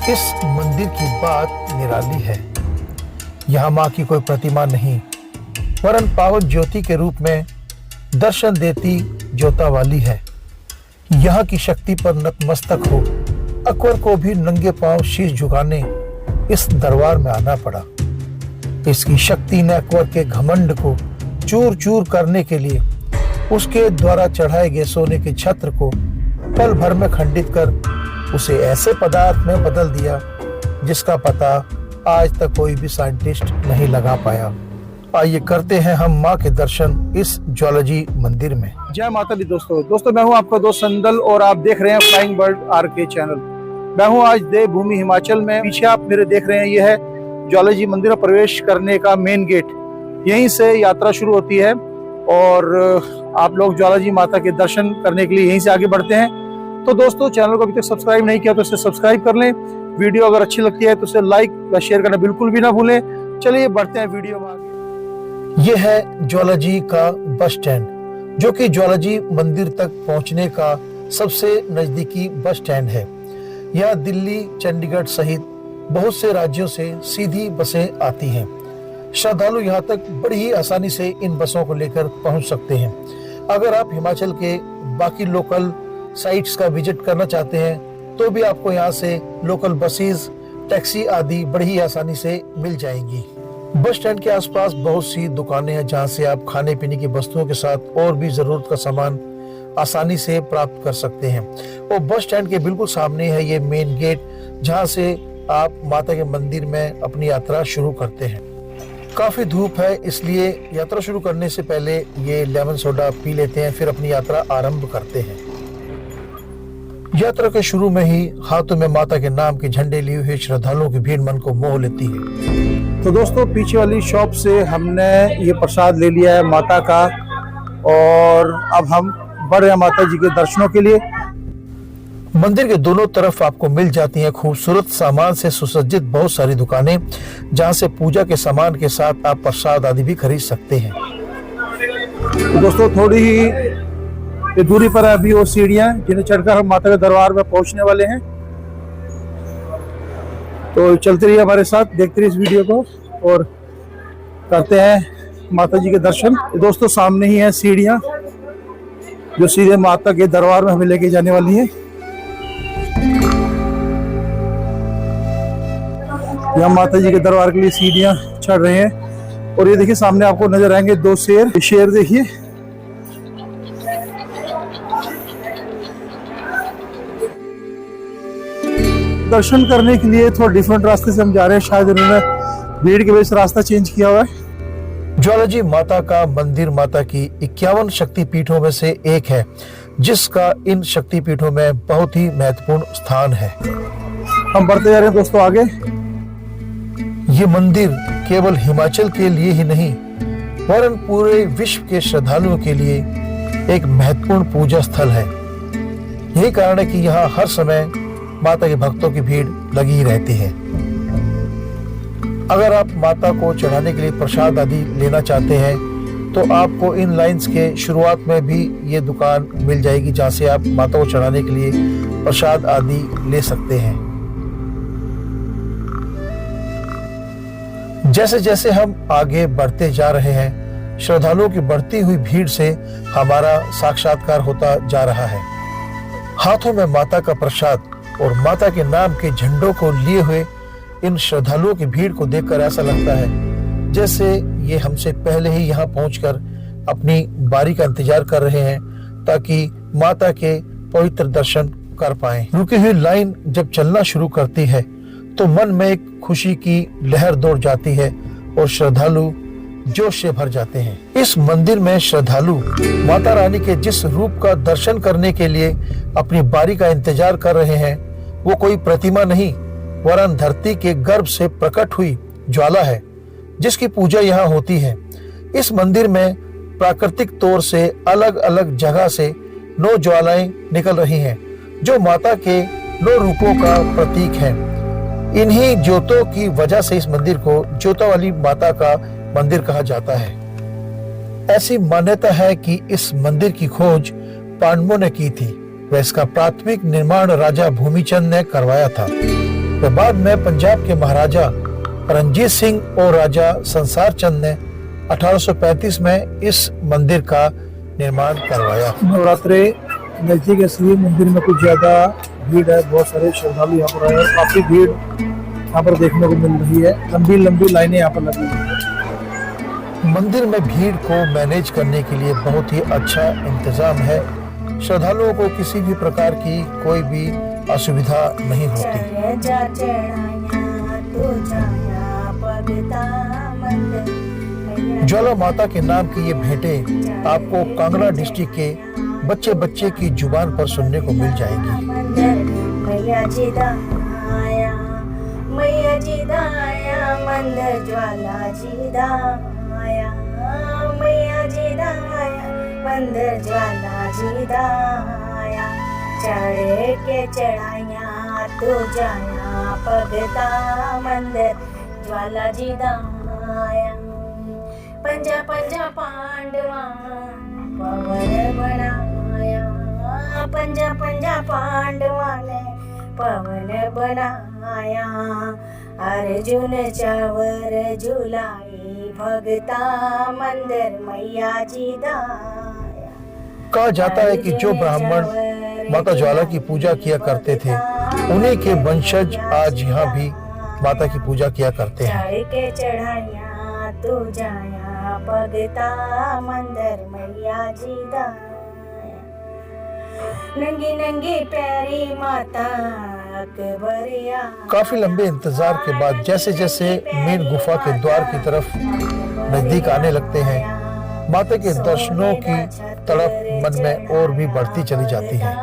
इस मंदिर की बात निराली है। यहाँ माँ की कोई प्रतिमा नहीं, वरन पावन ज्योति के रूप में दर्शन देती ज्योता वाली है। यहाँ की शक्ति पर नतमस्तक हो अकबर को भी नंगे पांव शीश झुकाने इस दरबार में आना पड़ा। इसकी शक्ति ने अकबर के घमंड को चूर चूर करने के लिए उसके द्वारा चढ़ाए गए सोने के छत्र को पल भर में खंडित कर उसे ऐसे पदार्थ में बदल दिया जिसका पता आज तक कोई भी साइंटिस्ट नहीं लगा पाया। आइए करते हैं हम माँ के दर्शन इस ज्वालाजी मंदिर में। जय माता दी दोस्तों मैं हूं आपका दोस्त संदल और आप देख रहे हैं फ्लाइंग बर्ड आरके चैनल। मैं हूं आज देवभूमि हिमाचल में। पीछे आप मेरे देख रहे हैं, यह है ज्वालाजी मंदिर में प्रवेश करने का मेन गेट। यहीं से यात्रा शुरू होती है और आप लोग ज्वालाजी माता के दर्शन करने के लिए यहीं से आगे बढ़ते हैं। तो दोस्तों, चैनल को अभी तक सब्सक्राइब नहीं किया तो इसे सब्सक्राइब कर लें। वीडियो अगर अच्छी लगती है तो इसे लाइक व शेयर करना बिल्कुल भी ना भूलें। चलिए बढ़ते हैं वीडियो में आगे। यह है ज्वालाजी का बस स्टैंड, जो कि ज्वालाजी मंदिर तक पहुंचने का सबसे नजदीकी बस स्टैंड है। यहाँ दिल्ली, चंडीगढ़ सहित बहुत से राज्यों से सीधी बसें आती हैं। श्रद्धालु यहाँ तक बड़ी ही आसानी से इन बसों को लेकर पहुंच सकते हैं। अगर आप हिमाचल के बाकी लोकल साइट्स का विजिट करना चाहते हैं तो भी आपको यहाँ से लोकल बसेस, टैक्सी आदि बड़ी ही आसानी से मिल जाएंगी। बस स्टैंड के आसपास बहुत सी दुकानें हैं जहाँ से आप खाने पीने की वस्तुओं के साथ और भी जरूरत का सामान आसानी से प्राप्त कर सकते हैं। और बस स्टैंड के बिल्कुल सामने है ये मेन गेट, जहाँ से आप माता के मंदिर में अपनी यात्रा शुरू करते हैं। काफी धूप है, इसलिए यात्रा शुरू करने से पहले ये लेमन सोडा पी लेते हैं, फिर अपनी यात्रा आरंभ करते हैं। यात्रा के शुरू में ही हाथों में माता के नाम के झंडे लिए हुए श्रद्धालुओं की भीड़ मन को मोह लेती है। तो दोस्तों, पीछे वाली शॉप से हमने ये प्रसाद ले लिया है माता का और अब हम बढ़ रहे हैं माता जी के दर्शनों के लिए। मंदिर के दोनों तरफ आपको मिल जाती हैं खूबसूरत सामान से सुसज्जित बहुत सारी दुकानें, जहां से पूजा के सामान के साथ आप प्रसाद आदि भी खरीद सकते हैं। तो दोस्तों, थोड़ी ही दूरी पर अभी वो सीढ़ियां जिन्हें चढ़कर हम माता के दरबार में पहुंचने वाले हैं। तो चलते रहिए हमारे साथ, देखते रहिए इस वीडियो को और करते हैं माता जी के दर्शन। दोस्तों, सामने ही है सीढ़ियां जो सीधे माता के दरबार में हमें लेके जाने वाली है। यहाँ माता जी के दरबार के लिए सीढ़ियां चढ़ रहे हैं और ये देखिए सामने आपको नजर आएंगे दो शेर। शेर देखिए, दर्शन करने के लिए थोड़ा डिफरेंट रास्ते से हम जा रहे हैं। शायद उन्होंने भीड़ की वजह से रास्ता चेंज किया हुआ है। ज्वालाजी माता का मंदिर माता की 51 शक्तिपीठों में से एक है, जिसका इन शक्तिपीठों में बहुत ही महत्वपूर्ण स्थान है। हम बढ़ते जा रहे हैं दोस्तों आगे। ये मंदिर केवल हिमाचल के लिए ही नहीं, वरन पूरे विश्व के श्रद्धालुओं के लिए एक महत्वपूर्ण पूजा स्थल है। यही कारण है कि यहाँ हर समय माता के भक्तों की भीड़ लगी ही रहती है। अगर आप माता को चढ़ाने के लिए प्रसाद आदि लेना चाहते हैं तो आपको इन लाइंस के शुरुआत में भी ये दुकान मिल जाएगी, जहाँ से आप माता को चढ़ाने के लिए प्रसाद आदि ले सकते हैं। जैसे जैसे हम आगे बढ़ते जा रहे हैं, श्रद्धालुओं की बढ़ती हुई भीड़ से हमारा साक्षात्कार होता जा रहा है। हाथों में माता का प्रसाद और माता के नाम के झंडों को लिए हुए इन श्रद्धालुओं की भीड़ को देखकर ऐसा लगता है जैसे ये हमसे पहले ही यहाँ पहुंचकर अपनी बारी का इंतजार कर रहे हैं, ताकि माता के पवित्र दर्शन कर पाएं। रुकी हुई लाइन जब चलना शुरू करती है तो मन में एक खुशी की लहर दौड़ जाती है और श्रद्धालु जोश से भर जाते हैं। इस मंदिर में श्रद्धालु माता रानी के जिस रूप का दर्शन करने के लिए अपनी बारी का इंतजार कर रहे हैं, वो कोई प्रतिमा नहीं, वरन धरती के गर्भ से प्रकट हुई ज्वाला है, जिसकी पूजा यहाँ होती है। इस मंदिर में प्राकृतिक तौर से अलग अलग जगह से 9 ज्वालाएं निकल रही हैं, जो माता के 9 रूपों का प्रतीक है। इन्हीं ज्योतों की वजह से इस मंदिर को ज्योता वाली माता का मंदिर कहा जाता है। ऐसी मान्यता है कि इस मंदिर की खोज पांडवों ने की थी व इसका प्राथमिक निर्माण राजा भूमिचंद ने करवाया था। व बाद में पंजाब के महाराजा रणजीत सिंह और राजा संसार चंद ने 1835 में इस मंदिर का निर्माण करवाया। नवरात्रे नजदीक इसलिए मंदिर में कुछ ज्यादा भीड़ है, बहुत सारे श्रद्धालु यहाँ पर आए और काफी भीड़ यहाँ पर देखने को मिल रही है। लंबी लंबी लाइनें यहाँ पर लगी हुई है। मंदिर में भीड़ को मैनेज करने के लिए बहुत ही अच्छा इंतजाम है। श्रद्धालुओं को किसी भी प्रकार की कोई भी असुविधा नहीं होती। ज्वाला माता के नाम की ये भेंटें आपको कांगड़ा डिस्ट्रिक्ट के बच्चे बच्चे की जुबान पर सुनने को मिल जाएंगी। मैया जी दाया मंदिर ज्वाला जी दाया, मैया जी दाया मंदिर ज्वाला जी दाया। चढ़े के चढ़ाया तो जाया भगता मंदिर ज्वाला जी दाया। पंजा पंजा पांडवा पवन बनाया, पंजा पंजा पांडवा ने पवन बनाया। अर्जुन चवर झुलाई भगता मंदिर मैया जी दाया। कहा जाता है कि जो ब्राह्मण माता ज्वाला की पूजा किया करते थे, उन्हीं के वंशज आज यहाँ भी माता की पूजा किया करते हैं। चढ़ के चढ़ाया तू जाया भगता मंदिर मैया जी दाया। नंगी नंगी प्यारी माता अकबरिया। काफी लंबे इंतजार के बाद जैसे जैसे मेन गुफा के द्वार की तरफ नजदीक आने लगते हैं, माता के दर्शनों की तड़प मन में और भी बढ़ती चली जाती है।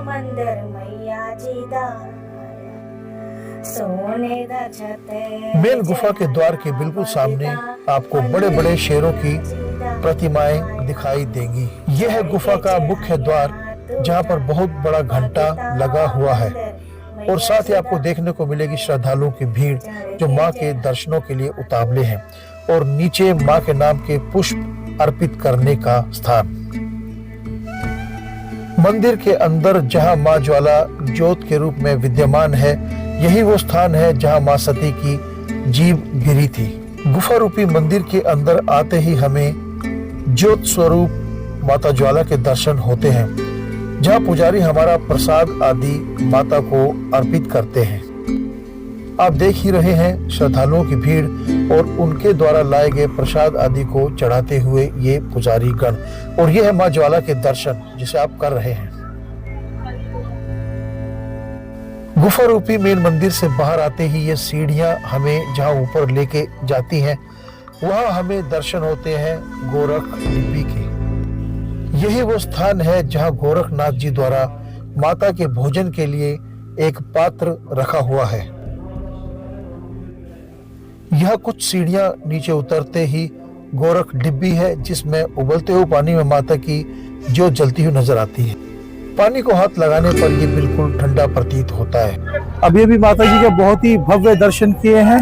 मंदिर मैया जी दाया, सोने दा छत मेन गुफा के द्वार के बिल्कुल सामने आपको बड़े बड़े शेरों की प्रतिमाएं दिखाई देंगी। यह है गुफा का मुख्य द्वार, जहां पर बहुत बड़ा घंटा लगा हुआ है और साथ ही आपको देखने को मिलेगी श्रद्धालुओं की भीड़ जो मां के दर्शनों के लिए उतावले हैं, और नीचे मां के नाम के पुष्प अर्पित करने का स्थान। मंदिर के अंदर जहां मां ज्वाला ज्योत के रूप में विद्यमान है, यही वो स्थान है जहां मां सती की जीभ गिरी थी। गुफा रूपी मंदिर के अंदर आते ही हमें ज्योत स्वरूप माता ज्वाला के दर्शन होते हैं, जहां पुजारी हमारा प्रसाद आदि माता को अर्पित करते हैं। आप देख ही रहे हैं श्रद्धालुओं की भीड़ और उनके द्वारा लाए गए प्रसाद आदि को चढ़ाते हुए ये पुजारी गण, और ये है मां ज्वाला के दर्शन जिसे आप कर रहे हैं। गुफा रूपी मेन मंदिर से बाहर आते ही ये सीढ़ियां हमें जहां ऊपर लेके जाती हैं, वहां हमें दर्शन होते हैं गोरख डिब्बी के। यही वो स्थान है जहां गोरखनाथ जी द्वारा माता के भोजन के लिए एक पात्र रखा हुआ है। यह कुछ सीढ़ियां नीचे उतरते ही गोरख डिब्बी है, जिसमें उबलते हुए पानी में माता की ज्योत जलती हुई नजर आती है। पानी को हाथ लगाने पर यह बिल्कुल ठंडा प्रतीत होता है। अभी अभी माता जी के बहुत ही भव्य दर्शन किए हैं।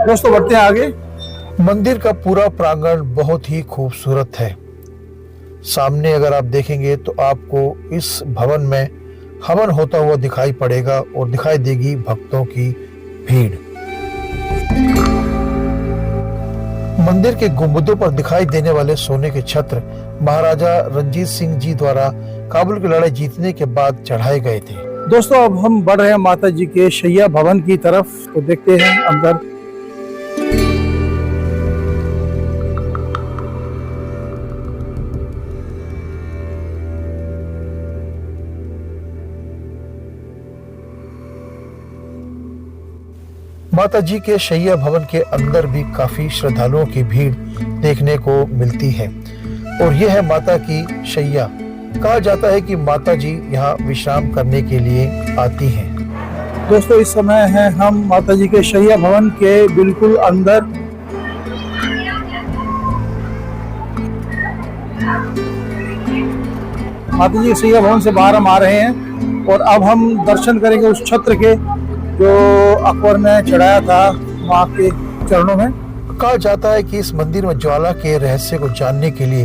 दोस्तों बढ़ते हैं आगे। मंदिर का पूरा प्रांगण बहुत ही खूबसूरत है। सामने अगर आप देखेंगे तो आपको इस भवन में हवन होता हुआ दिखाई पड़ेगा और दिखाई देगी भक्तों की भीड़। मंदिर के गुंबदों पर दिखाई देने वाले सोने के छत्र महाराजा रणजीत सिंह जी द्वारा काबुल की लड़ाई जीतने के बाद चढ़ाए गए थे। दोस्तों अब हम बढ़ रहे हैं माता जी के शैया भवन की तरफ, तो देखते हैं अंदर। माता जी के शैया भवन के अंदर भी काफी श्रद्धालुओं की भीड़ देखने को मिलती है, और यह है माता की शैया। कहा जाता है कि माता जी यहाँ विश्राम करने के लिए आती हैं। दोस्तों इस समय है हम माता जी के शैया भवन के बिल्कुल अंदर। माता जी के शैया भवन से बाहर हम आ रहे हैं और अब हम दर्शन करेंगे उस छत्र के जो अकबर ने चढ़ाया था मां के चरणों में। कहा जाता है कि इस मंदिर में ज्वाला के रहस्य को जानने के लिए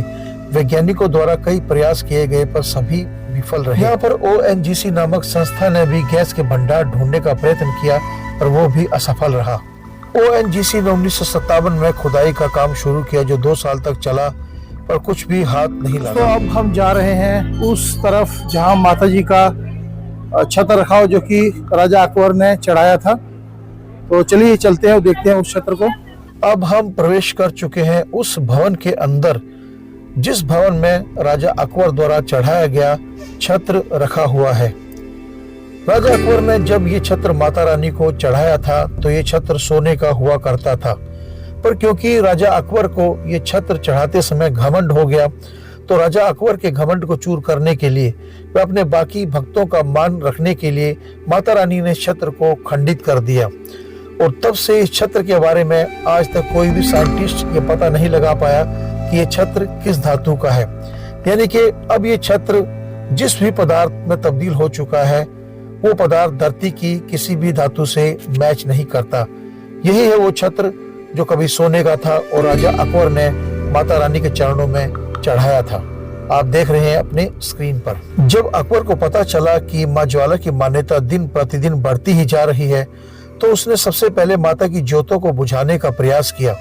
वैज्ञानिकों द्वारा कई प्रयास किए गए, पर सभी विफल रहे। यहाँ पर ONGC नामक संस्था ने भी गैस के भंडार ढूंढने का प्रयत्न किया पर वो भी असफल रहा। ONGC ने 1957 में खुदाई का काम शुरू किया जो 2 साल तक चला पर कुछ भी हाथ नहीं लगा। तो अब हम जा रहे हैं उस तरफ जहां माता जी का छत्र रखा हो जो कि राजा अकबर ने चढ़ाया था। तो चलिए चलते हैं और देखते हैं उस छत्र को। अब हम प्रवेश कर चुके हैं उस भवन के अंदर जिस भवन में राजा अकबर द्वारा चढ़ाया गया छत्र रखा हुआ है। राजा अकबर ने जब ये छत्र माता रानी को चढ़ाया था तो ये छत्र सोने का हुआ करता था, पर क्योंकि राजा अकबर को ये छत्र चढ़ाते समय घमंड हो गया तो राजा अकबर के घमंड को चूर करने के लिए वे अपने बाकी भक्तों का मान रखने के लिए माता रानी ने छत्र को खंडित कर दिया और तब से इस छत्र के बारे में आज तक कोई भी साइंटिस्ट ये पता नहीं लगा पाया कि ये छत्र किस धातु का है। यानी कि अब ये छत्र जिस भी पदार्थ में तब्दील हो चुका है वो पदार्थ धरती की किसी भी धातु से मैच नहीं करता। यही है वो छत्र जो कभी सोने का था और राजा अकबर ने माता रानी के चरणों में चढ़ाया था। आप देख रहे हैं अपने स्क्रीन पर। जब अकबर को पता चला कि माँ ज्वाला की मान्यता दिन प्रतिदिन बढ़ती ही जा रही है तो उसने सबसे पहले माता की ज्योतों को बुझाने का प्रयास किया।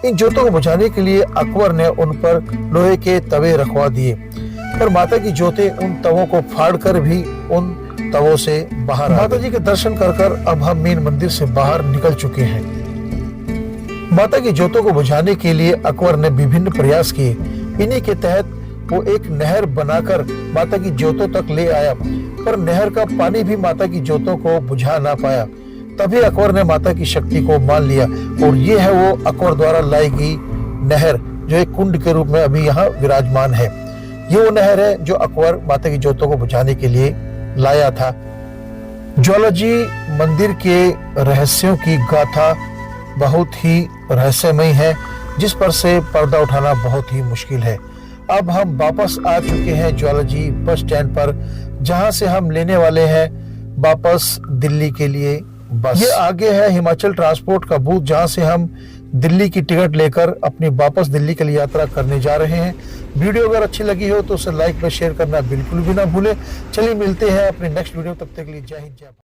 इन ज्योतों को बुझाने के लिए अकबर ने उन पर लोहे के तवे रखवा दिए, पर माता की ज्योतें उन तवों को फाड़कर भी उन तवों से बाहर। माता जी के दर्शन कर अब हम मेन मंदिर से बाहर निकल चुके हैं। माता की ज्योतों को बुझाने के लिए अकबर ने विभिन्न प्रयास किए। इन्हीं के तहत वो एक नहर बनाकर माता की ज्योतों तक ले आया, पर नहर का पानी भी माता की ज्योतों को बुझा ना पाया। तभी अकबर ने माता की शक्ति को मान लिया और ये है वो अकबर द्वारा लाई गई नहर जो एक कुंड के रूप में अभी यहाँ विराजमान है। ये वो नहर है जो अकबर माता की ज्योतों को बुझाने के लिए लाया था। ज्वाला जी मंदिर के रहस्यों की गाथा बहुत ही रहस्यमय है जिस पर से पर्दा उठाना बहुत ही मुश्किल है। अब हम वापस आ चुके हैं ज्वाला जी बस स्टैंड पर जहां से हम लेने वाले हैं वापस दिल्ली के लिए बस। ये आगे है हिमाचल ट्रांसपोर्ट का बूथ जहां से हम दिल्ली की टिकट लेकर अपनी वापस दिल्ली के लिए यात्रा करने जा रहे हैं। वीडियो अगर अच्छी लगी हो तो उसे लाइक व शेयर करना बिल्कुल भी ना भूले। चलिए मिलते हैं अपने नेक्स्ट वीडियो, तब तक के लिए जय हिंद जय भारत।